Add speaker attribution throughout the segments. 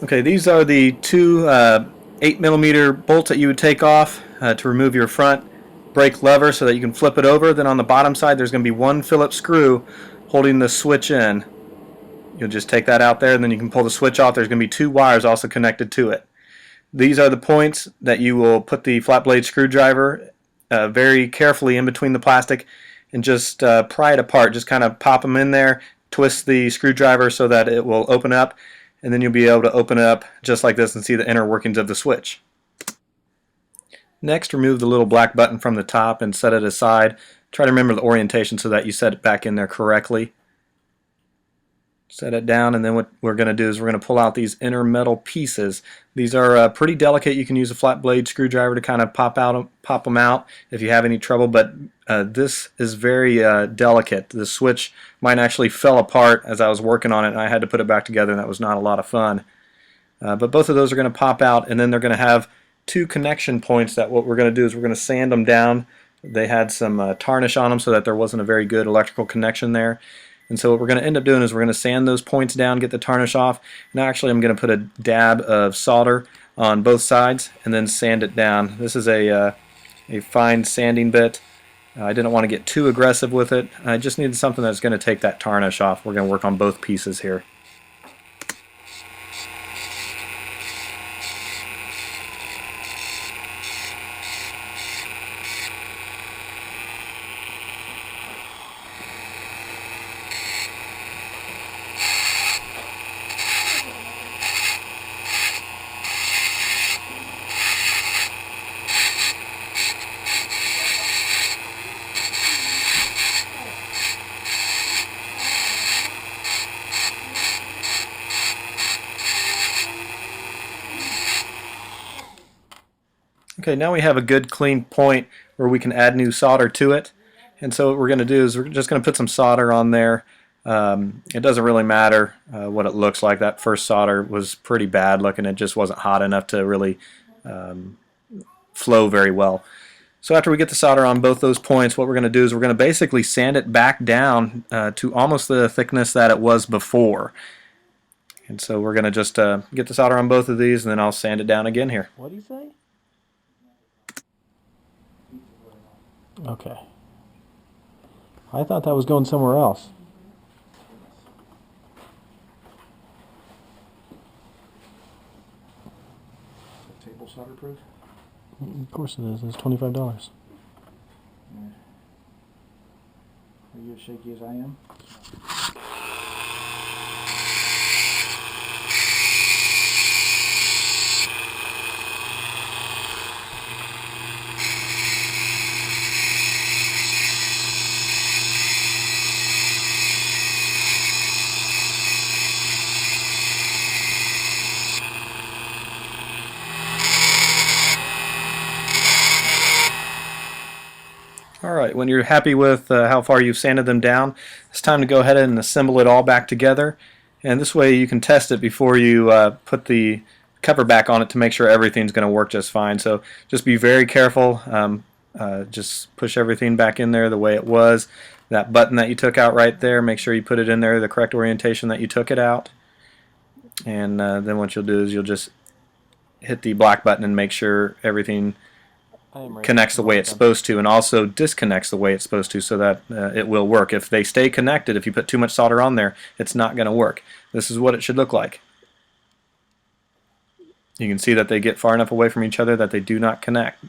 Speaker 1: Okay, these are the two 8mm bolts that you would take off to remove your front brake lever so that you can flip it over. Then on the bottom side there's going to be one Phillips screw holding the switch in. You'll just take that out there and then you can pull the switch off. There's going to be two wires also connected to it. These are the points that you will put the flat blade screwdriver very carefully in between the plastic and just pry it apart. Just kind of pop them in there, twist the screwdriver so that it will open up, and then you'll be able to open it up just like this and see the inner workings of the switch. Next, remove the little black button from the top and set it aside. Try to remember the orientation so that you set it back in there correctly. Set it down, and then what we're going to do is we're going to pull out these inner metal pieces. These are pretty delicate. You can use a flat blade screwdriver to kind of pop them out if you have any trouble, but this is very delicate. The switch mine actually fell apart as I was working on it, and I had to put it back together, and that was not a lot of fun. But both of those are going to pop out, and then they're going to have two connection points that what we're going to do is we're going to sand them down. They had some tarnish on them so that there wasn't a very good electrical connection there. And so what we're going to end up doing is we're going to sand those points down, get the tarnish off, and actually I'm going to put a dab of solder on both sides and then sand it down. This is a fine sanding bit. I didn't want to get too aggressive with it. I just needed something that's going to take that tarnish off. We're going to work on both pieces here. Okay, now we have a good clean point where we can add new solder to it. And so what we're going to do is we're just going to put some solder on there. It doesn't really matter what it looks like. That first solder was pretty bad looking. It just wasn't hot enough to really flow very well. So after we get the solder on both those points, what we're going to do is we're going to basically sand it back down to almost the thickness that it was before. And so we're going to just get the solder on both of these, and then I'll sand it down again here.
Speaker 2: What do you say? Okay. I thought that was going somewhere else.
Speaker 3: Table solderproof?
Speaker 2: Of course it is. It's $25.
Speaker 3: Yeah. Are you as shaky as I am?
Speaker 1: Alright, when you're happy with how far you've sanded them down, it's time to go ahead and assemble it all back together. And this way you can test it before you put the cover back on it to make sure everything's going to work just fine. So just be very careful. Just push everything back in there the way it was. That button that you took out right there, make sure you put it in there the correct orientation that you took it out. And then what you'll do is you'll just hit the black button and make sure everything connects the way it's supposed to, and also disconnects the way it's supposed to, so that it will work. If they stay connected, if you put too much solder on there, it's not going to work. This is what it should look like. You can see that they get far enough away from each other that they do not connect.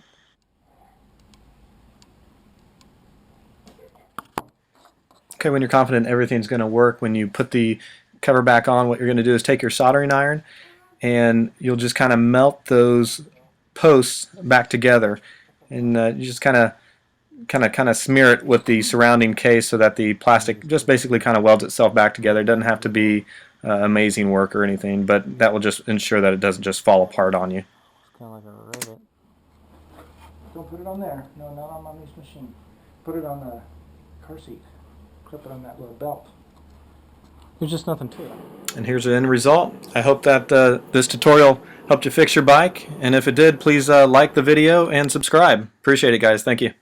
Speaker 1: Okay, when you're confident everything's going to work, when you put the cover back on, what you're going to do is take your soldering iron and you'll just kind of melt those posts back together, and you just kind of smear it with the surrounding case so that the plastic just basically kind of welds itself back together. It doesn't have to be amazing work or anything, but that will just ensure that it doesn't just fall apart on you.
Speaker 2: It's kind of like a rivet.
Speaker 3: Don't put it on there. No, not on Mommy's machine. Put it on the car seat. Clip it on that little belt.
Speaker 2: There's just nothing to it.
Speaker 1: And here's the end result. I hope that this tutorial helped you fix your bike, and if it did, please like the video and subscribe. Appreciate it, guys. Thank you.